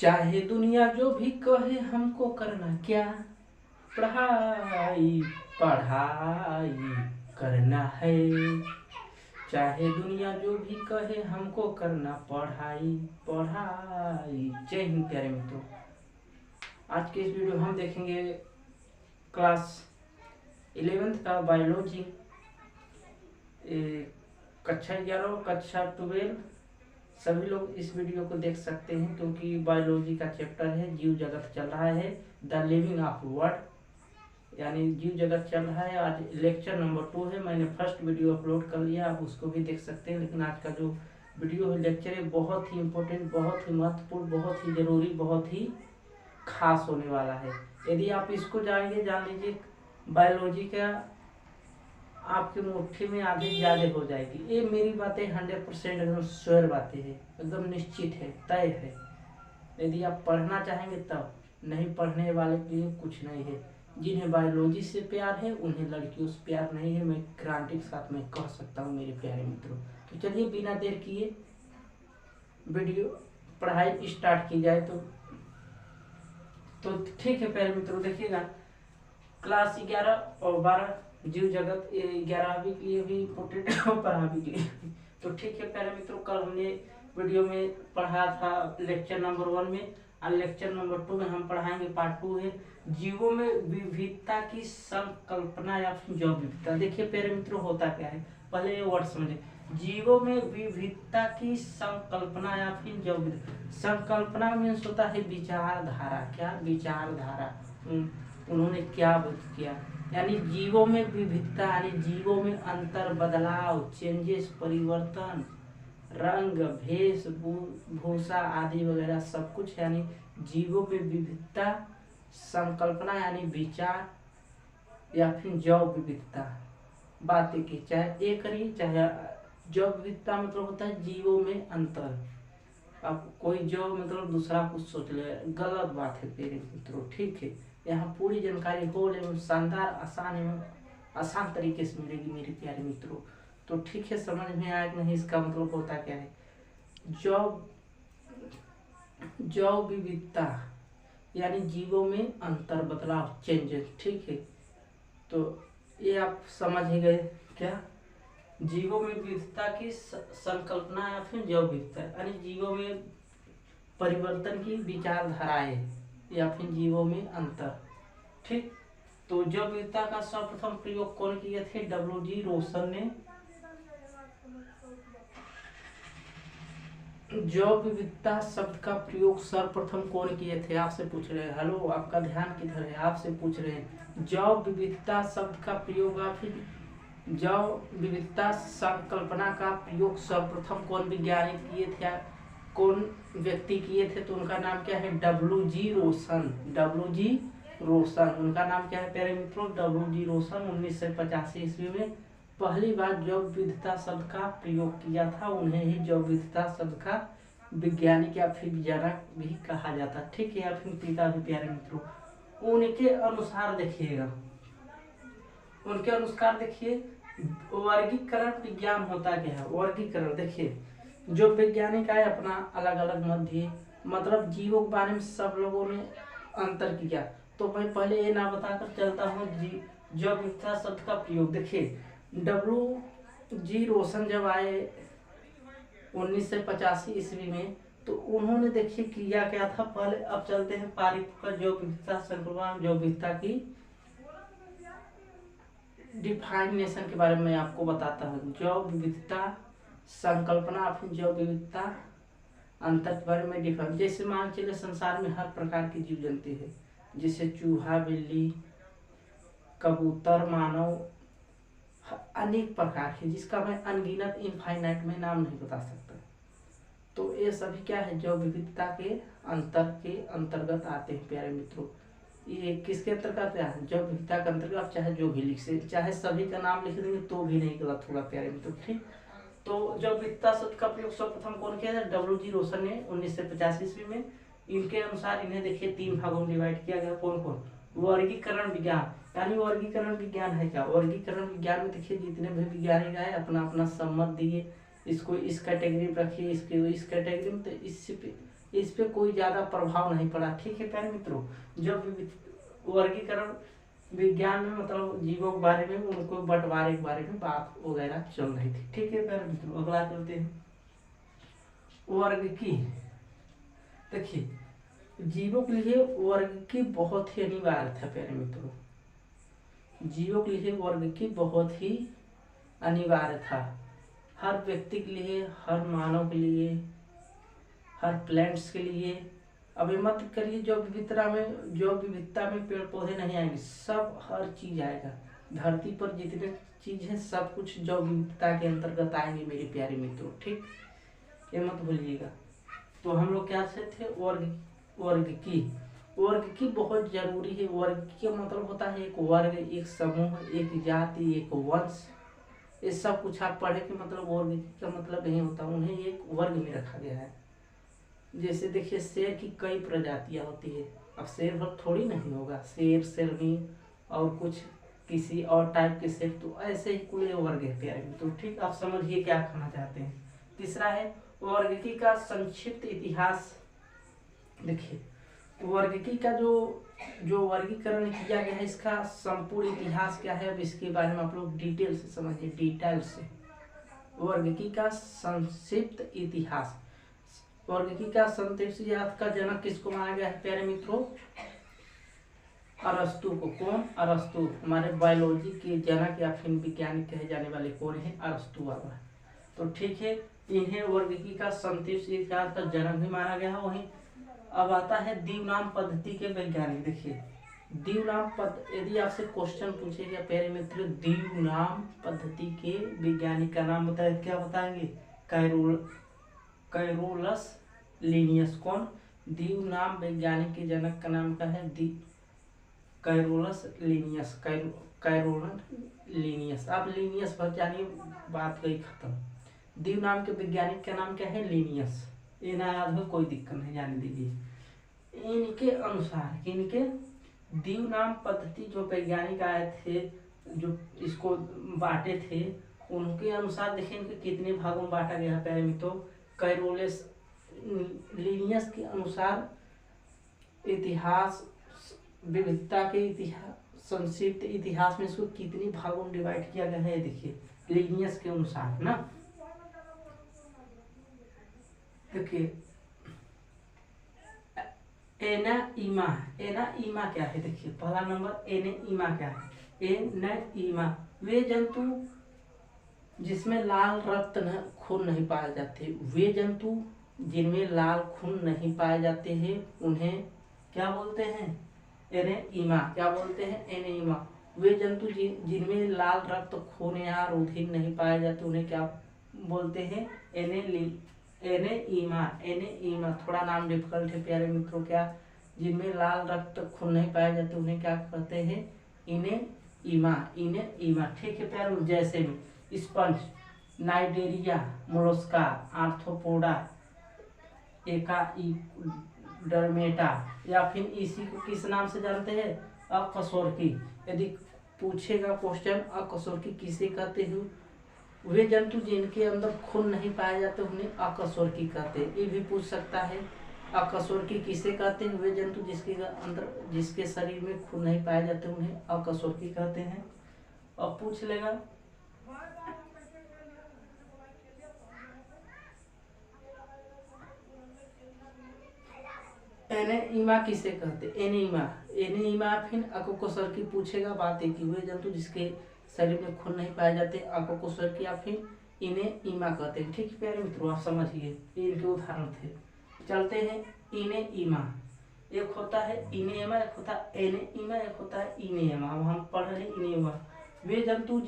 चाहे दुनिया जो भी कहे हमको करना क्या, पढ़ाई पढ़ाई करना है। चाहे दुनिया जो भी कहे हमको करना पढ़ाई पढ़ाई। जय हिंद प्यारे मित्रों। आज के इस वीडियो में हम देखेंगे क्लास 11th का बायोलॉजी, कक्षा 11 कक्षा 12 सभी लोग इस वीडियो को देख सकते हैं, क्योंकि बायोलॉजी का चैप्टर है, जीव जगत चल रहा है, द लिविंग ऑफ वर्ल्ड यानी जीव जगत चल रहा है। आज लेक्चर नंबर 2 है। मैंने फर्स्ट वीडियो अपलोड कर लिया, आप उसको भी देख सकते हैं। लेकिन आज का जो वीडियो है, लेक्चर है, बहुत ही इम्पोर्टेंट, बहुत ही महत्वपूर्ण, बहुत ही जरूरी, बहुत ही खास होने वाला है। यदि आप इसको जानेंगे, जान लीजिए बायोलॉजी का आपके मुट्ठी में आधे ज़्यादा हो जाएगी। ये मेरी बातें 100% एकदम श्योर बातें हैं, एकदम निश्चित है, तय है। यदि आप पढ़ना चाहेंगे तब, नहीं पढ़ने वाले के लिए कुछ नहीं है। जिन्हें बायोलॉजी से प्यार है उन्हें लड़कियों से प्यार नहीं है, मैं गारंटी के साथ मैं कह सकता हूँ मेरे प्यारे मित्रों। तो चलिए बिना देर किए वीडियो पढ़ाई स्टार्ट की जाए। तो ठीक है प्यारे मित्रों, देखिएगा क्लास 11 और 12 जीव जगत 11वीं के लिए भी इम्पोर्टेंट है और 12वीं के लिए। तो ठीक है प्यारे मित्रों, कल हमने वीडियो में पढ़ा था लेक्चर नंबर 1 में, और लेक्चर नंबर 2 में हम पढ़ाएंगे पार्ट 2 है जीवों में विविधता की संकल्पना या फिर जैव विविधता। देखिए प्यारे मित्रों, होता क्या है, पहले ये वर्ड समझे। जीवों में विविधता की संकल्पना या फिर जैव विविधता। संकल्पना मीन्स होता है विचारधारा। क्या विचारधारा, उन्होंने क्या किया, यानी जीवों में विविधता, यानी जीवों में अंतर, बदलाव, चेंजेस, परिवर्तन, रंग, भेष भूषा आदि वगैरह सब कुछ, यानी जीवों में विविधता। संकल्पना यानी विचार या फिर जैव विविधता, बातें की, चाहे एक करिए चाहे जैव विविधता मतलब होता है जीवों में अंतर। अब कोई जैव मतलब दूसरा कुछ सोच ले, गलत बात है मेरे मित्रों, ठीक है। यहाँ पूरी जानकारी होल एवं शानदार, आसान एवं आसान तरीके से मिलेगी मेरे प्यारे मित्रों। तो ठीक है, समझ में आया कि नहीं, इसका मतलब होता क्या है। जैव विविधता यानी जीवों में अंतर, बदलाव, चेंजेस, ठीक है। तो ये आप समझ ही गए क्या, जीवों में विविधता की संकल्पना या फिर जैव विविधता, यानी जीवों में परिवर्तन की विचारधाराएं या फिर जीवों में अंतर, ठीक। तो जैव विविधता का सर्वप्रथम प्रयोग कौन किए थे, डब्ल्यू.जी. रोसन ने। जैव विविधता शब्द का प्रयोग सर्वप्रथम कौन किए थे, आपसे पूछ रहे हैं। हेलो, आपका ध्यान किधर है, आपसे पूछ रहे हैं। जैव विविधता शब्द का प्रयोग या फिर जैव विविधता संकल्पना का प्रयोग सर्वप्रथम कौन वैज्ञानिक किए थे, कौन व्यक्ति किए थे, तो उनका नाम क्या है, डब्ल्यू.जी. रोसन। डब्ल्यू.जी. रोसन, उनका नाम क्या है प्यारे मित्रों, डब्ल्यू.जी. रोसन। 1985 ईस्वी में पहली बार जैव विविधता शब्द का प्रयोग किया था। उन्हें ही जैव विविधता शब्द का वैज्ञानिक या फिर जनक भी कहा जाता, ठीक है, या फिर पिता भी प्यारे मित्रों। उनके अनुसार देखिएगा, उनके अनुसार देखिए वर्गीकरण विज्ञान होता क्या है। वर्गीकरण देखिए, जो वैज्ञानिक आए अपना अलग अलग मत दिए, मतलब जीवों के बारे में सब लोगों ने अंतर किया। तो मैं पहले ये ना बताकर चलता हूँ जैव विविधता शब्द का प्रयोग। देखिए डब्ल्यू.जी. रोसन जब आए 1985 ईस्वी में, तो उन्होंने देखिए किया क्या था पहले। अब चलते हैं पारिभाषिक जैव विविधता संकल्पना, जैव विविधता की डिफाइनेशन के बारे में मैं आपको बताता हूँ। जैव विविधता संकल्पना फिर जैव विविधता अंतर के बारे में डिफाइन। जैसे मान चलिए संसार में हर प्रकार की जीव जंतु है, जैसे चूहा, बिल्ली, कबूतर, मानव, अनेक प्रकार के, जिसका मैं अनगिनत, इनफाइनाइट में नाम नहीं बता सकता। तो ये सभी क्या है, जैव विविधता के अंतर्गत आते हैं प्यारे मित्रों। ये किसके अंतर्गत है, जैव विविधता के अंतर्गत। आप चाहे जो भी लिख से, चाहे सभी का नाम लिख देंगे तो भी नहीं गलत होगा प्यारे मित्रों, ठीक। तो जैव विविधता शब्द का प्रयोग सर्वप्रथम कौन किया था, डब्ल्यू.जी. रोसन ने 1950 ईस्वी में। इनके अनुसार इन्हें देखिए 3 भागों में डिवाइड किया गया। कौन कौन, वर्गीकरण विज्ञान, यानी वर्गीकरण विज्ञान है क्या, वर्गीकरण विज्ञान में देखिए जितने भी वैज्ञानिक आए अपना अपना सम्मत दिए, इसको इस कैटेगरी में रखिए, इसके इस कैटेगरी में। तो इस पे कोई ज़्यादा प्रभाव नहीं पड़ा। ठीक है प्यारे मित्रों, जब वर्गीकरण विज्ञान में मतलब जीवों के बारे में, उनको बंटवारे के बारे में बात वगैरह चल रही थी। ठीक है प्यारे मित्रों, अगला चलते हैं वर्ग की। देखिए, जीवों के लिए वर्ग की बहुत ही अनिवार्य था प्यारे मित्रों, जीवों के लिए वर्ग की बहुत ही अनिवार्य था। हर व्यक्ति के लिए, हर मानव के लिए, हर प्लांट्स के लिए। अभी मत करिए जो विविधता में पेड़ पौधे नहीं आएंगे, सब हर चीज आएगा। धरती पर जितने चीज है सब कुछ जो विविधता के अंतर्गत आएंगे मेरे प्यारे मित्रों। ठीक, ये मत भूलिएगा। तो हम लोग क्या से थे, वर्ग की बहुत जरूरी है। वर्ग की मतलब होता है एक वर्ग, एक समूह, एक जाति, एक वंश, ये सब कुछ आप पढ़े कि मतलब वर्ग का मतलब नहीं होता, उन्हें एक वर्ग में रखा गया है। जैसे देखिए, शेर की कई प्रजातियां होती है। अब शेर भर थोड़ी नहीं होगा, शेर, शेरनी और कुछ किसी और टाइप के शेर, तो ऐसे ही कुल वर्ग है प्यारे मित्रों। ठीक, आप समझिए क्या कहना चाहते हैं। तीसरा है वर्गीकी का संक्षिप्त इतिहास। देखिए, वर्गीकी का जो वर्गीकरण किया गया है, इसका संपूर्ण इतिहास क्या है, अब इसके बारे में आप लोग डिटेल से समझिए, डिटेल से। वर्गीकी का संक्षिप्त इतिहास। वर्गीकी का संक्षिप्त इतिहास का जनक किसको माना गया है प्यारे मित्रों? अरस्तु को। कौन? अरस्तु। हमारे बायोलॉजी के जनक या फिर वैज्ञानिक कहे जाने वाले कौन है? अरस्तु बाबा। तो ठीक है, इन्हें वर्गीकी का संक्षिप्त इतिहास का जनक भी माना गया है। वहीं अब आता है द्विनाम पद्धति के वैज्ञानिक। देखिए, द्विनाम यदि आपसे क्वेश्चन पूछेगा प्यारे मित्र, द्विनाम पद्धति के वैज्ञानिक का नाम बताए, क्या बताएंगे? Carolus Linnaeus. कौन? द्विनाम वैज्ञानिक के जनक का नाम क्या है? Carolus Linnaeus. Carolus Linnaeus. आप लीनियस पर जानिए, बात गई खत्म। द्विनाम के वैज्ञानिक का नाम क्या है? लीनियस। ये ना याद हो कोई दिक्कत नहीं, जान दीजिए। इनके अनुसार, इनके द्विनाम पद्धति जो वैज्ञानिक आए थे, जो इसको बांटे थे, उनके अनुसार देखिए इनके कितने भागों में बांटा गया है प्यारे मित्रों। कैरोलस लीनियस के अनुसार इतिहास, विविधता के इतिहास, संक्षिप्त इतिहास में इसको कितने भागों में डिवाइड किया गया है, देखिए लीनियस के अनुसार ना। देखिए, एनाइमा। एनाइमा क्या है? देखिए, पहला नंबर एनाइमा क्या है? एनाइमा वे जंतु जिसमें लाल रक्त खून नहीं पाए जाते, वे जंतु जिनमें लाल खून नहीं पाए जाते हैं, उन्हें क्या बोलते हैं? एनाइमा। क्या बोलते हैं? एनाइमा। वे जंतु जिनमें लाल रक्त खून या रुधिर नहीं पाए जाते, उन्हें क्या बोलते हैं? एनेइमा। एनेइमा थोड़ा नाम डिफिकल्ट है प्यारे मित्रों। क्या? जिनमें लाल रक्त खून नहीं पाए जाते, उन्हें क्या कहते हैं? इनेइमा। इनेइमा। ठीक है प्यारे। जैसे में स्पंज, नाइडेरिया, मोलस्का, आर्थ्रोपोडा, एकाइडर्मेटा, या फिर इसी को किस नाम से जानते हैं? अकशेरुकी। यदि पूछेगा क्वेश्चन, अकशेरुकी किसे कहते हैं? वे जंतु जिनके अंदर खून नहीं पाए जाते, उन्हें अकशेरुकी कहते हैं। ये भी पूछ सकता है, अकशेरुकी किसे कहते हैं? वे जंतु जिसके शरीर में खून नहीं पाए जाते, उन्हें अकशेरुकी कहते हैं। अब पूछ लेगा एनेइमा किसे कहते? एनेइमा। एनेइमा फिर अकशेरुकी पूछेगा, बात एक ही। वे जंतु जिसके शरीर में खून नहीं पाए जाते, अकशेरुकी या फिर इनेइमा कहते हैं। ठीक है प्यारे मित्रों, आप समझिए, ये इनके उदाहरण थे। चलते हैं इनेइमा। एक होता है इनेइमा, एक होता है एनेइमा, एक होता है इनेइमा। अब हम पढ़ रहे हैं इनेइमा। वे जंतु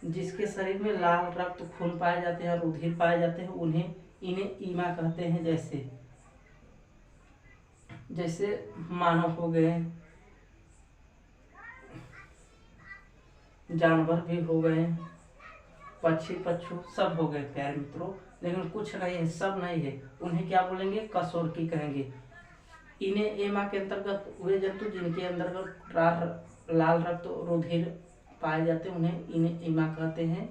जिसके शरीर में लाल रक्त खून पाए जाते हैं और रुधिर पाए जाते हैं, उन्हें इनेइमा कहते हैं। जैसे मानव हो गए, जानवर भी हो गए, पक्षी पक्षु सब हो गए प्यारे मित्रों। लेकिन कुछ नहीं है, सब नहीं है, उन्हें क्या बोलेंगे? कशेरुकी कहेंगे। इनेइमा के अंतर्गत वे जंतु जिनके अंतर्गत लाल रक्त रुधिर पाए जाते हैं, उन्हें इनेइमा कहते हैं।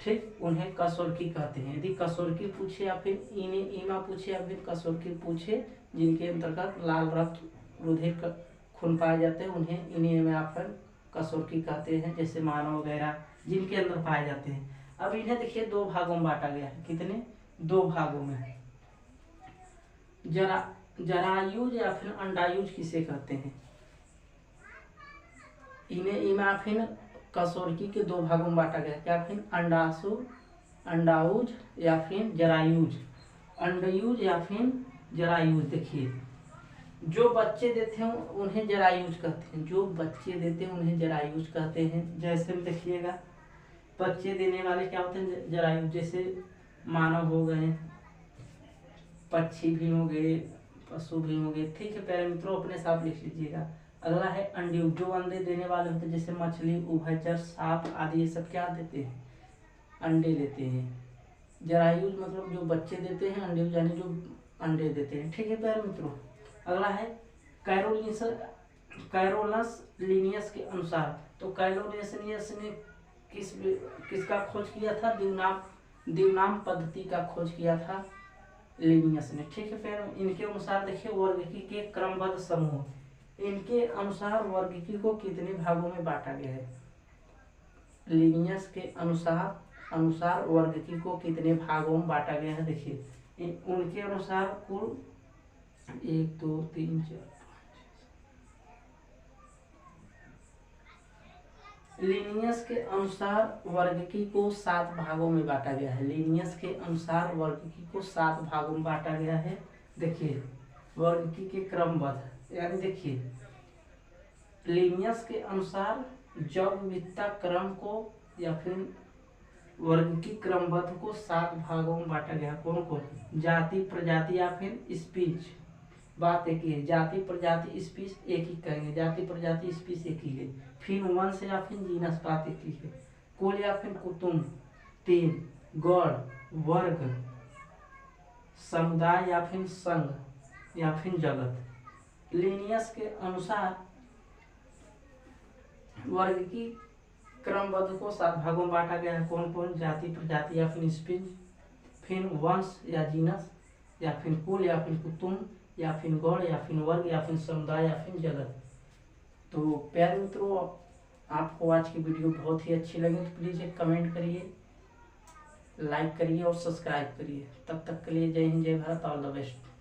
ठीक, उन्हें कशोरकी कहते हैं। यदि कशोरकी पूछे या फिर ईमा पूछे या फिर कशोरकी पूछे, जिनके अंतर्गत लाल रक्त रुधिर खून पाए जाते हैं, उन्हें इन्हें या फिर कशोरकी कहते हैं। जैसे मानव वगैरह जिनके अंदर पाए जाते हैं। अब इन्हें देखिए 2 भागों में बांटा गया है। कितने? 2 भागों में। जरायुज या फिर अंडायुज किसे कहते हैं? इन्हें इमाफिन कशोरकी के 2 भागों में बांटा गया। क्या फिर? अंडाउज या फिर जरायुज। अंडयुज या फिर जरायुज। देखिए, जो बच्चे देते हैं उन्हें जरायुज कहते हैं। जो बच्चे देते हैं उन्हें जरायुज कहते हैं। जैसे में देखिएगा, बच्चे देने वाले क्या होते हैं? जरायुज। जैसे मानव हो गए, पक्षी भी हो गए, पशु भी हो गए। ठीक है प्यारे मित्रों, अपने साथ लिख लीजिएगा। अगला है अंडयुज, जो अंडे देने वाले होते हैं। जैसे मछली, उभयचर, सांप आदि, ये सब क्या देते हैं? अंडे देते हैं। जरायुज मतलब जो बच्चे देते हैं, अंडयुज यानी जो अंडे देते हैं। ठीक है प्यारे मित्रों, अगला है कैरोलस लीनियस के अनुसार। तो कैरोलस लीनियस ने किसका खोज किया था? दिवनाम पद्धति का खोज किया था लीनियस ने। ठीक है, फिर इनके अनुसार देखिए वर्गीकी के क्रमबद्ध समूह। इनके अनुसार वर्गीकी को कितने भागों में बांटा गया है? लीनियस के अनुसार वर्गीकी को कितने भागों में बांटा गया है? देखिए, उनके अनुसार कुल 1 2 3 4 लीनियस के अनुसार वर्गीकी को 7 भागों में बांटा गया है। लीनियस के अनुसार वर्गीकी को 7 भागों में बांटा गया है। देखिए, वर्गीकी के क्रमबद्ध, यानी देखिए लीनियस के अनुसार जैव विविधता क्रम को या फिर वर्गीकी क्रमबद्ध को 7 भागों में बांटा गया। कौन कौन? जाति, प्रजाति या फिर स्पीच। बात एक ही है, जाति, प्रजाति, स्पीच एक ही कहेंगे। जाति, प्रजाति, स्पीच एक ही है। फिर वंश या फिर जीनस, बात एक ही है। कुल या फिर कुटुंब 3, गण, वर्ग, समुदाय या फिर संघ या फिर जगत। लीनियस के अनुसार वर्गीकी क्रमबद्ध को 7 भागों में बांटा गया है। कौन कौन? जाति, प्रजाति या फिर स्पीच, फिर वंश या जीनस, या फिर कुल या फिर कुटुंब, या फिर गण या फिर वर्ग, या फिर समुदाय या फिर जगत। तो प्यारे मित्रों, आपको आज की वीडियो बहुत ही अच्छी लगी तो प्लीज़ एक कमेंट करिए, लाइक करिए और सब्सक्राइब करिए। तब तक के लिए जय हिंद, जय भारत, ऑल द बेस्ट।